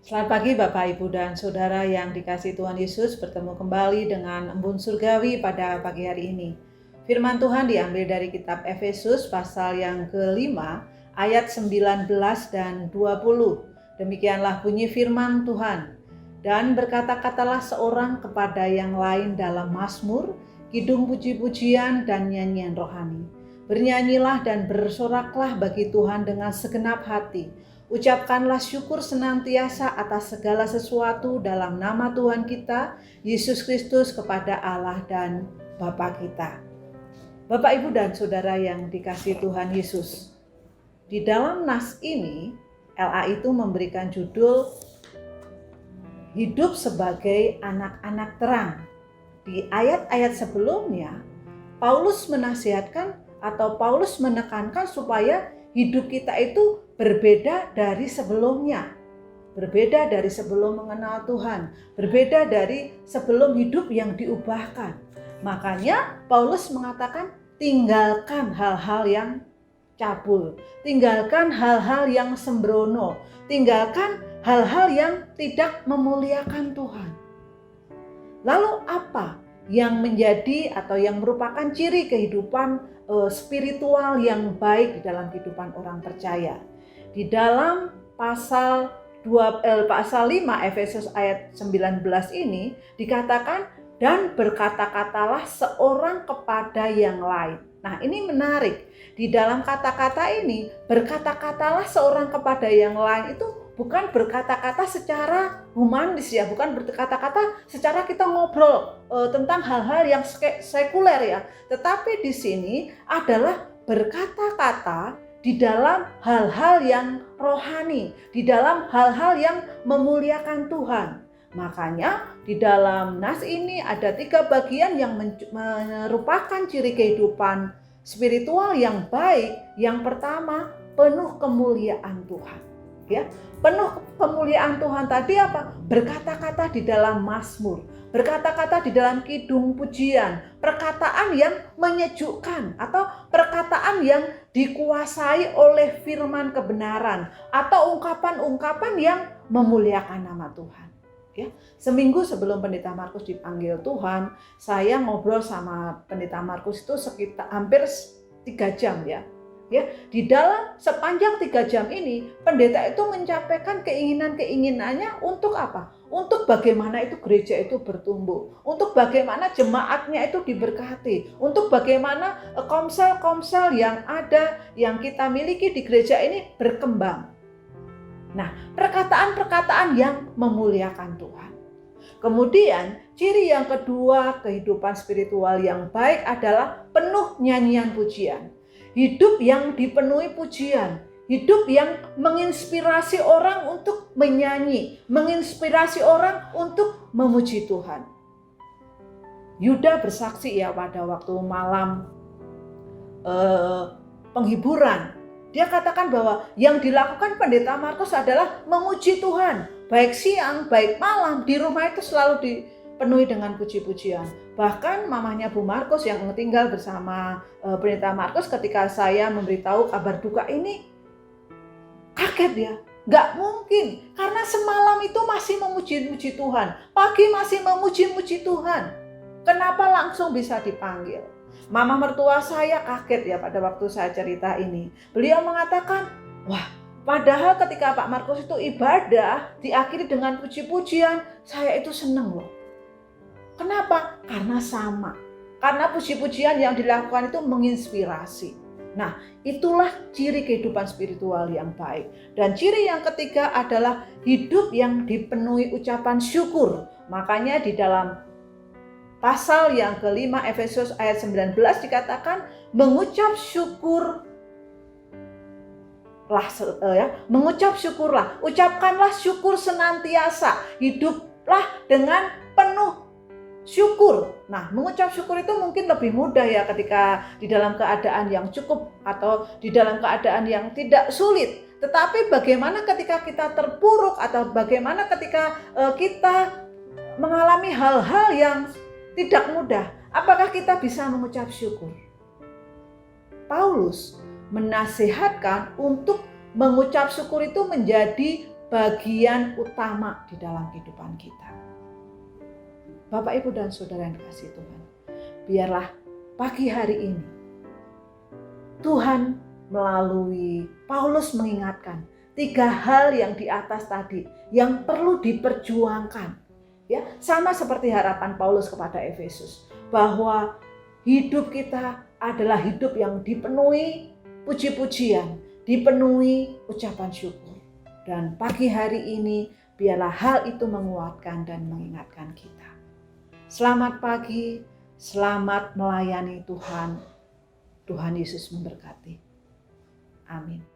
Selamat pagi Bapak, Ibu, dan Saudara yang dikasihi Tuhan Yesus. Bertemu kembali dengan Embun Surgawi pada pagi hari ini. Firman Tuhan diambil dari kitab Efesus pasal yang kelima ayat 19 dan 20. Demikianlah bunyi firman Tuhan. Dan berkata-katalah seorang kepada yang lain dalam mazmur, kidung puji-pujian dan nyanyian rohani. Bernyanyilah dan bersoraklah bagi Tuhan dengan segenap hati. Ucapkanlah syukur senantiasa atas segala sesuatu dalam nama Tuhan kita, Yesus Kristus, kepada Allah dan Bapa kita. Bapak, Ibu, dan Saudara yang dikasihi Tuhan Yesus. Di dalam nas ini, LA itu memberikan judul Hidup sebagai anak-anak terang. Di ayat-ayat sebelumnya, Paulus menasihatkan atau Paulus menekankan supaya hidup kita itu berbeda dari sebelumnya. Berbeda dari sebelum mengenal Tuhan. Berbeda dari sebelum hidup yang diubahkan. Makanya Paulus mengatakan tinggalkan hal-hal yang cabul. Tinggalkan hal-hal yang sembrono. Tinggalkan hal-hal yang tidak memuliakan Tuhan. Lalu apa yang menjadi atau yang merupakan ciri kehidupan spiritual yang baik di dalam kehidupan orang percaya? Di dalam pasal 5 Efesus ayat 19 ini dikatakan, dan berkata-katalah seorang kepada yang lain. Nah, ini menarik. Di dalam kata-kata ini, berkata-katalah seorang kepada yang lain itu bukan berkata-kata secara humanis ya, bukan berkata-kata secara kita ngobrol tentang hal-hal yang sekuler ya. Tetapi di sini adalah berkata-kata di dalam hal-hal yang rohani, di dalam hal-hal yang memuliakan Tuhan. Makanya di dalam nas ini ada 3 bagian yang merupakan ciri kehidupan spiritual yang baik. Yang pertama, penuh kemuliaan Tuhan. Ya, penuh kemuliaan Tuhan tadi apa? Berkata-kata di dalam mazmur, berkata-kata di dalam kidung pujian, perkataan yang menyejukkan atau perkataan yang dikuasai oleh firman kebenaran atau ungkapan-ungkapan yang memuliakan nama Tuhan. Ya, seminggu sebelum Pendeta Markus dipanggil Tuhan, saya ngobrol sama Pendeta Markus itu sekitar hampir 3 jam ya. Ya, di dalam sepanjang 3 jam ini, pendeta itu menyampaikan keinginan-keinginannya untuk apa? Untuk bagaimana itu gereja itu bertumbuh, untuk bagaimana jemaatnya itu diberkati, untuk bagaimana komsel-komsel yang ada, yang kita miliki di gereja ini berkembang. Nah, perkataan-perkataan yang memuliakan Tuhan. Kemudian, ciri yang kedua kehidupan spiritual yang baik adalah penuh nyanyian pujian. Hidup yang dipenuhi pujian, hidup yang menginspirasi orang untuk menyanyi, menginspirasi orang untuk memuji Tuhan. Yuda bersaksi ya pada waktu malam penghiburan. Dia katakan bahwa yang dilakukan Pendeta Markus adalah memuji Tuhan. Baik siang, baik malam, di rumah itu selalu dipenuhi dengan puji-pujian. Bahkan mamanya Bu Markus yang tinggal bersama Pendeta Markus ketika saya memberitahu kabar duka ini, kaget dia. Gak mungkin, karena semalam itu masih memuji-muji Tuhan. Pagi masih memuji-muji Tuhan. Kenapa langsung bisa dipanggil? Mama mertua saya kaget ya pada waktu saya cerita ini. Beliau mengatakan, wah, padahal ketika Pak Markus itu ibadah diakhiri dengan puji-pujian, saya itu senang loh. Kenapa? Karena sama. Karena puji-pujian yang dilakukan itu menginspirasi. Nah, itulah ciri kehidupan spiritual yang baik. Dan ciri yang ketiga adalah hidup yang dipenuhi ucapan syukur. Makanya di dalam pasal yang kelima Efesus ayat 19 dikatakan mengucap syukurlah, mengucap syukurlah, ucapkanlah syukur senantiasa, hiduplah dengan penuh syukur. Nah, mengucap syukur itu mungkin lebih mudah ya ketika di dalam keadaan yang cukup atau di dalam keadaan yang tidak sulit. Tetapi bagaimana ketika kita terpuruk atau bagaimana ketika kita mengalami hal-hal yang tidak mudah, apakah kita bisa mengucap syukur? Paulus menasihatkan untuk mengucap syukur itu menjadi bagian utama di dalam kehidupan kita. Bapak, Ibu, dan Saudara yang dikasihi Tuhan, biarlah pagi hari ini Tuhan melalui Paulus mengingatkan 3 hal yang di atas tadi yang perlu diperjuangkan. Ya, sama seperti harapan Paulus kepada Efesus, bahwa hidup kita adalah hidup yang dipenuhi puji-pujian, dipenuhi ucapan syukur. Dan pagi hari ini biarlah hal itu menguatkan dan mengingatkan kita. Selamat pagi, selamat melayani Tuhan. Tuhan Yesus memberkati. Amin.